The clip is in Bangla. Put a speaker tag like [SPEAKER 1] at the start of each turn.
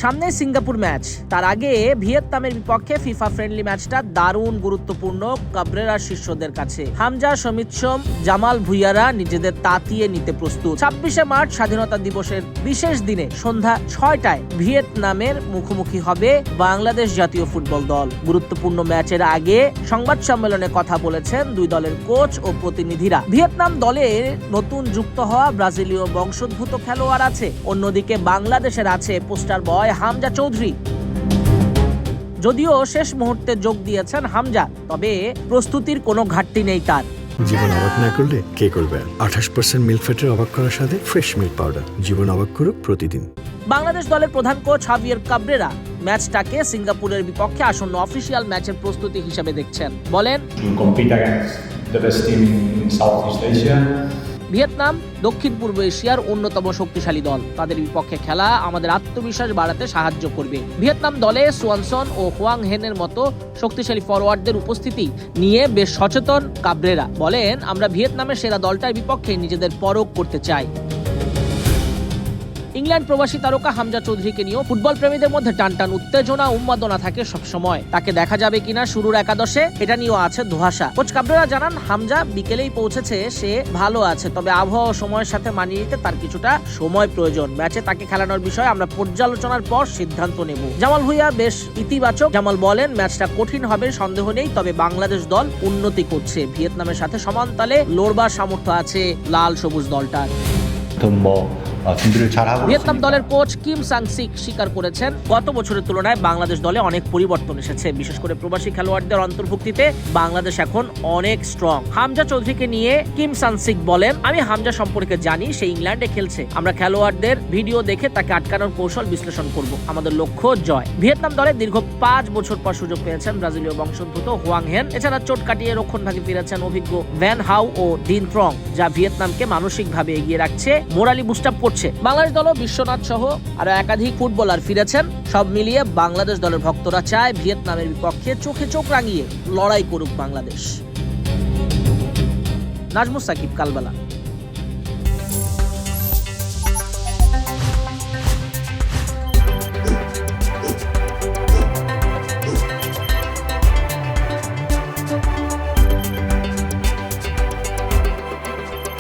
[SPEAKER 1] সামনে সিঙ্গাপুর ম্যাচ, তার আগে ভিয়েতনামের বিপক্ষে ফিফা ফ্রেন্ডলি ম্যাচটা দারুণ গুরুত্বপূর্ণ কাবরেরার শিষ্যদের কাছে। হামজা, সমিত সোম, জামাল ভুঁইয়ারা নিজেদের তাতিয়ে নিতে প্রস্তুত। 26শে মার্চ স্বাধীনতা দিবসের বিশেষ দিনে সন্ধ্যা 6টায় ভিয়েতনামের মুখোমুখি হবে বাংলাদেশ জাতীয় ফুটবল দল। গুরুত্বপূর্ণ ম্যাচের আগে সংবাদ সম্মেলনে কথা বলেছেন দুই দলের কোচ ও প্রতিনিধিরা। ভিয়েতনাম দলের নতুন যুক্ত হওয়া ব্রাজিলীয় বংশোদ্ভূত খেলোয়াড় আছে, অন্যদিকে বাংলাদেশের আছে পোস্টার বয় হামজা চৌধুরী। যদিও শেষ মুহূর্তে যোগ দিয়েছেন হামজা, তবে প্রস্তুতির কোনো ঘাটতি নেই তার।
[SPEAKER 2] জীবন অবাক না করলে কে করবে? 28% মিল্ক ফ্যাটের অবাক করার সাথে ফ্রেশ মিল্ক পাউডার। জীবন অবাক করুক প্রতিদিন।
[SPEAKER 1] বাংলাদেশ দলের প্রধান কোচ হাভিয়ের কাবরেরা ম্যাচটাকে সিঙ্গাপুরের বিপক্ষে আসন্ন অফিসিয়াল ম্যাচের প্রস্তুতি হিসেবে দেখছেন। বলেন, ভিয়েতনাম দক্ষিণ পূর্ব এশিয়ার অন্যতম শক্তিশালী দল। তাদের বিপক্ষে খেলা আমাদের আত্মবিশ্বাস বাড়াতে সাহায্য করবে। ভিয়েতনাম দলে সোয়ানসন ও হোয়াং হেনের মতো শক্তিশালী ফরওয়ার্ডদের উপস্থিতি নিয়ে বেশ সচেতন কাবরেরা। বলেন, আমরা ভিয়েতনামের সেরা দলটার বিপক্ষে নিজেদের পরখ করতে চাই। ইংল্যান্ড প্রবাসী তারকা হামজা চৌধুরীকে নিয়েও ফুটবল প্রেমীদের মধ্যে টানটান উত্তেজনা উন্মাদনা থাকে সবসময়। তাকে দেখা যাবে কিনা শুরুর একাদশে, এটা নিয়েও আছে ধোঁয়াশা। কোচ কাবরেরা জানান, হামজা বিকেলেই পৌঁছেছে, সে ভালো আছে, তবে আবহাওয়া সময়ের সাথে মানিয়ে নিতে তার কিছুটা সময় প্রয়োজন। ম্যাচে তাকে খেলানোর বিষয়ে আমরা পর্যালোচনার পর সিদ্ধান্ত নেব। জামাল ভুঁইয়া বেশ ইতিবাচক। জামাল বলেন, ম্যাচটা কঠিন হবে সন্দেহ নেই, তবে বাংলাদেশ দল উন্নতি করছে। ভিয়েতনামের সাথে সমান তালে লড়বার সামর্থ্য আছে লাল সবুজ দলটার। ভিয়েতনাম দলের কোচ কিম সাং সিক স্বীকার করেছেন, গত বছরের তুলনায় বাংলাদেশ দলে অনেক পরিবর্তন এসেছে। বিশেষ করে প্রবাসী খেলোয়াড়দের অন্তর্ভুক্তিতে বাংলাদেশ এখন অনেক স্ট্রং। হামজা চৌধুরীকে নিয়ে কিম সাং সিক বলেন, আমি হামজা সম্পর্কে জানি, সে ইংল্যান্ডে খেলছে। আমরা খেলোয়াড়দের ভিডিও দেখে তাকে আটকানোর কৌশল বিশ্লেষণ করব। আমাদের লক্ষ্য জয়। ভিয়েতনাম দলে দীর্ঘ 5 বছর পর সুযোগ পেয়েছেন ব্রাজিলীয় বংশোদ্ভূত হোয়াং হেন। এছাড়া চোট কাটিয়ে রক্ষণভাগে ফিরেছেন অভিজ্ঞ ভ্যান হাউ ও ডিন ত্রং, যা ভিয়েতনামকে মানসিকভাবে এগিয়ে রাখছে, মোরালি বুস্ট আপ করছে। বাংলাদেশ দলও বিশ্বনাথ সহ আরো একাধিক ফুটবলার ফিরেছেন। সব মিলিয়ে বাংলাদেশ দলের ভক্তরা চায় ভিয়েতনামের বিপক্ষে চোখে চোখ রাঙিয়ে লড়াই করুক বাংলাদেশ। নাজমুস সাকিব, কালবেলা।